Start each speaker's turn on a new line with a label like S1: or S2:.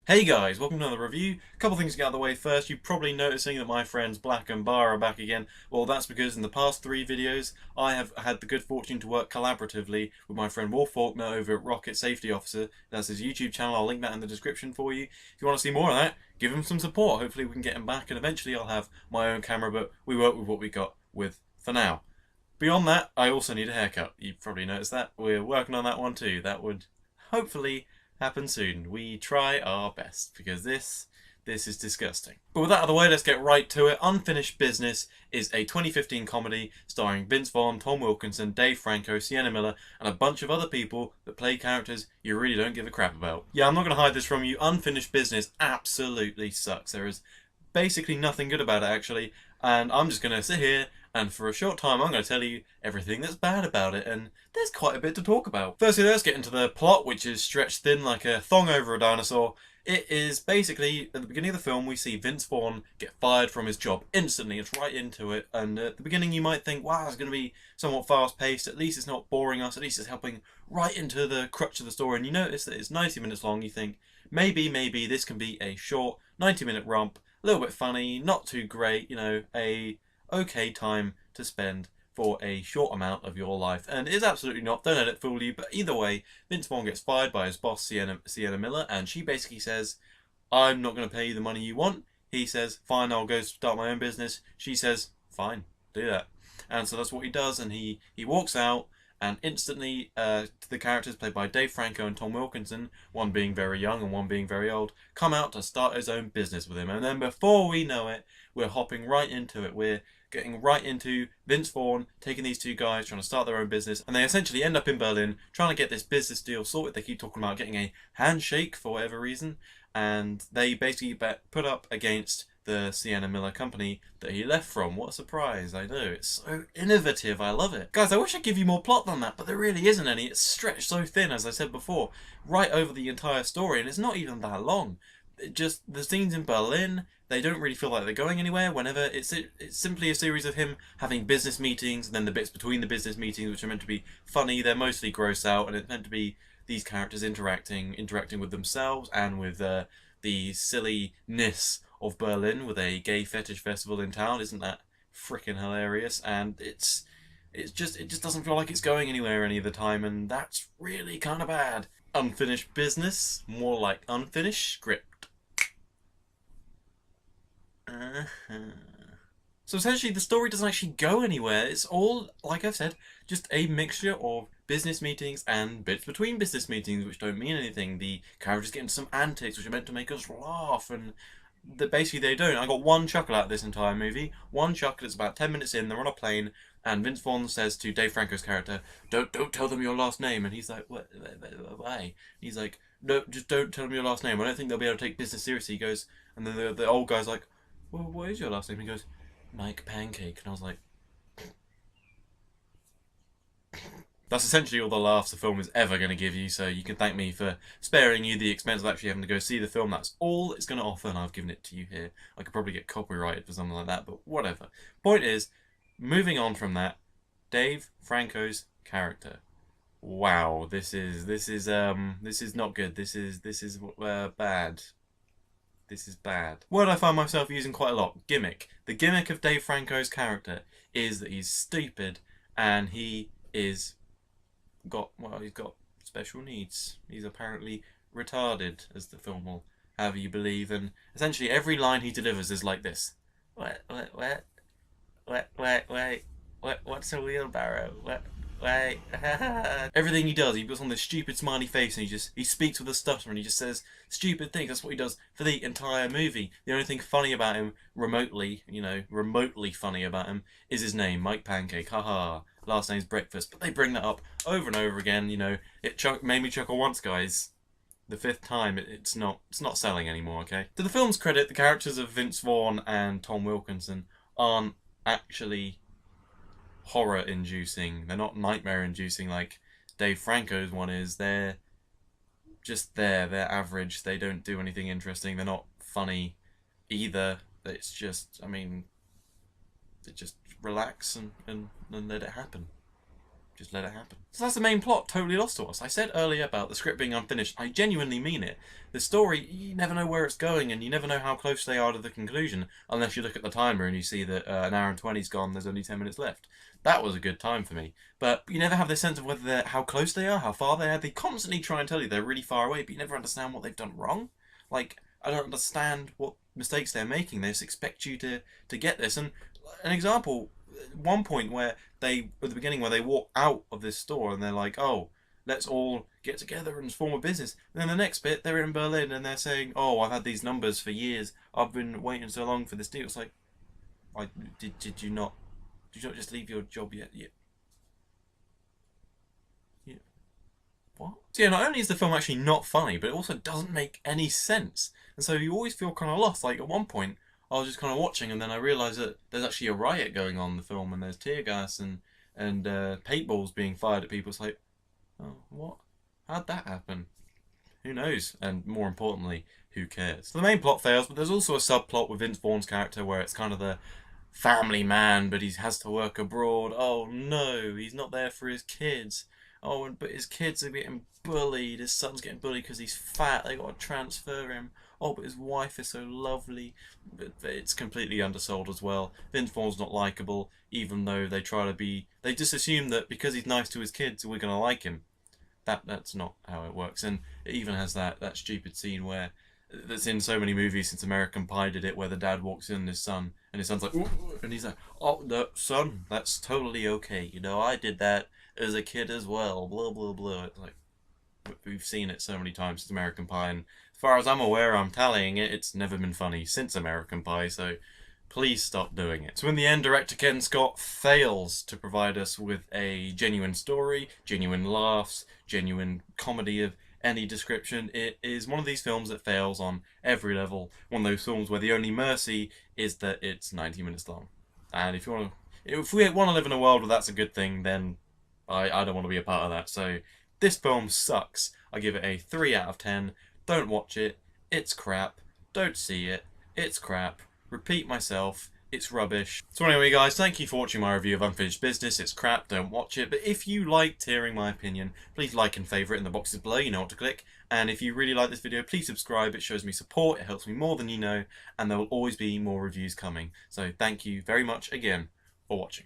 S1: Hey guys, welcome to another review. A couple things to get out of the way first. You're probably noticing that my friends Black and Bar are back again. Well, that's because in the past 3 videos, I have had the good fortune to work collaboratively with my friend Wolf Faulkner over at Rocket Safety Officer. That's his YouTube channel. I'll link that in the description for you. If you want to see more of that, give him some support. Hopefully we can get him back, and eventually I'll have my own camera, but we work with what we got with for now. Beyond that, I also need a haircut. You've probably noticed that. We're working on that one too. That would hopefully happen soon. We try our best because this is disgusting. But with that out of the way, let's get right to it. Unfinished Business is a 2015 comedy starring Vince Vaughn, Tom Wilkinson, Dave Franco, Sienna Miller, and a bunch of other people that play characters you really don't give a crap about. Yeah, I'm not going to hide this from you. Unfinished Business absolutely sucks. There is basically nothing good about it, actually, and I'm just going to sit here and for a short time I'm going to tell you everything that's bad about it, and there's quite a bit to talk about. Firstly, let's get into the plot, which is stretched thin like a thong over a dinosaur. It is basically, at the beginning of the film, we see Vince Vaughn get fired from his job instantly. It's right into it, and at the beginning you might think, wow, it's going to be somewhat fast-paced. At least it's not boring us. At least it's helping right into the crux of the story, and you notice that it's 90 minutes long. You think, maybe this can be a short 90-minute romp, a little bit funny, not too great, a okay time to spend for a short amount of your life. And it's absolutely not. Don't let it fool you. But either way, Vince Vaughn gets fired by his boss, Sienna Miller, and she basically says, I'm not going to pay you the money you want. He says, fine, I'll go start my own business. She says, fine, do that. And so that's what he does, and he walks out, and instantly the characters played by Dave Franco and Tom Wilkinson, one being very young and one being very old, come out to start his own business with him. And then before we know it, we're hopping right into it. We're getting right into Vince Vaughn taking these two guys trying to start their own business, and they essentially end up in Berlin trying to get this business deal sorted. They keep talking about getting a handshake for whatever reason, and they basically put up against the Sienna Miller company that he left from. What a surprise. I know, it's so innovative. I love it. Guys, I wish I'd give you more plot than that, but there really isn't any. It's stretched so thin, as I said before, right over the entire story, and it's not even that long. Just the scenes in Berlin, they don't really feel like they're going anywhere. Whenever it's simply a series of him having business meetings, and then the bits between the business meetings, which are meant to be funny, they're mostly gross out, and it's meant to be these characters interacting with themselves and with the silliness of Berlin with a gay fetish festival in town. Isn't that freaking hilarious? And it just doesn't feel like it's going anywhere any of the time, and that's really kind of bad. Unfinished Business, more like unfinished script. So essentially the story doesn't actually go anywhere. It's all, like I've said, just a mixture of business meetings and bits between business meetings which don't mean anything. The characters get into some antics which are meant to make us laugh, and basically they don't. I got one chuckle out of this entire movie. One chuckle. It's about 10 minutes in, they're on a plane, and Vince Vaughn says to Dave Franco's character, don't tell them your last name. And he's like, what? Why? He's like, no, just don't tell them your last name. I don't think they'll be able to take business seriously. He goes, and then the old guy's like, well, what is your last name? He goes, Mike Pancake. And I was like, that's essentially all the laughs the film is ever going to give you, so you can thank me for sparing you the expense of actually having to go see the film. That's all it's going to offer, and I've given it to you here. I could probably get copyrighted for something like that, but whatever. Point is, moving on from that, Dave Franco's character. Wow, this is not good. This is bad. This is bad. Word I find myself using quite a lot. Gimmick. The gimmick of Dave Franco's character is that he's stupid, and he's got special needs. He's apparently retarded, as the film will have you believe, and essentially every line he delivers is like this. What's a wheelbarrow? Wait. Everything he does, he puts on this stupid smiley face, and he speaks with a stutter, and he just says stupid things. That's what he does for the entire movie. The only thing funny about him, remotely funny about him, is his name, Mike Pancake. Haha. Last name's Breakfast. But they bring that up over and over again. It made me chuckle once, guys. The fifth time, it's not selling anymore. Okay. To the film's credit, the characters of Vince Vaughn and Tom Wilkinson aren't actually horror-inducing. They're not nightmare-inducing like Dave Franco's one is. They're just there. They're average. They don't do anything interesting. They're not funny either. It's just, they just relax and let it happen. just let it happen. So that's the main plot, totally lost to us. I said earlier about the script being unfinished. I genuinely mean it. The story, you never know where it's going, and you never know how close they are to the conclusion, unless you look at the timer and you see that an hour and 20's gone, there's only 10 minutes left. That was a good time for me. But you never have this sense of whether how close they are, how far they are. They constantly try and tell you they're really far away, but you never understand what they've done wrong. Like, I don't understand what mistakes they're making. They just expect you to get this. And an example, one point where at the beginning, where they walk out of this store and they're like, oh, let's all get together and form a business. And then the next bit, they're in Berlin and they're saying, oh, I've had these numbers for years. I've been waiting so long for this deal. It's like, did you not just leave your job yet? Yeah. What? So yeah, not only is the film actually not funny, but it also doesn't make any sense. And so you always feel kind of lost. Like at one point, I was just kind of watching, and then I realised that there's actually a riot going on in the film, and there's tear gas and paintballs being fired at people. It's like, oh, what? How'd that happen? Who knows? And more importantly, who cares? So the main plot fails, but there's also a subplot with Vince Vaughn's character where it's kind of the family man, but he has to work abroad. Oh no, he's not there for his kids. Oh, but his kids are getting bullied. His son's getting bullied because he's fat. They got to transfer him. Oh, but his wife is so lovely. But it's completely undersold as well. Vince Vaughn's not likable, even though they try to be. They just assume that because he's nice to his kids, we're gonna like him. That's not how it works. And it even has that stupid scene where that's in so many movies since American Pie did it, where the dad walks in his son, and his son's like, ooh, and he's like, oh no, son, that's totally okay. You know, I did that as a kid as well. Blah blah blah. It's like, we've seen it so many times since American Pie, and as far as I'm aware, I'm tallying it, it's never been funny since American Pie. So please stop doing it. So in the end, director Ken Scott fails to provide us with a genuine story, genuine laughs, genuine comedy of any description. It is one of these films that fails on every level. One of those films where the only mercy is that it's 90 minutes long. And if we want to live in a world where that's a good thing, then I don't want to be a part of that. So this film sucks. I give it a 3 out of 10. Don't watch it. It's crap. Don't see it. It's crap. Repeat myself. It's rubbish. So anyway guys, thank you for watching my review of Unfinished Business. It's crap, don't watch it. But if you liked hearing my opinion, please like and favourite in the boxes below, you know what to click. And if you really like this video, please subscribe. It shows me support, it helps me more than you know, and there will always be more reviews coming. So thank you very much again for watching.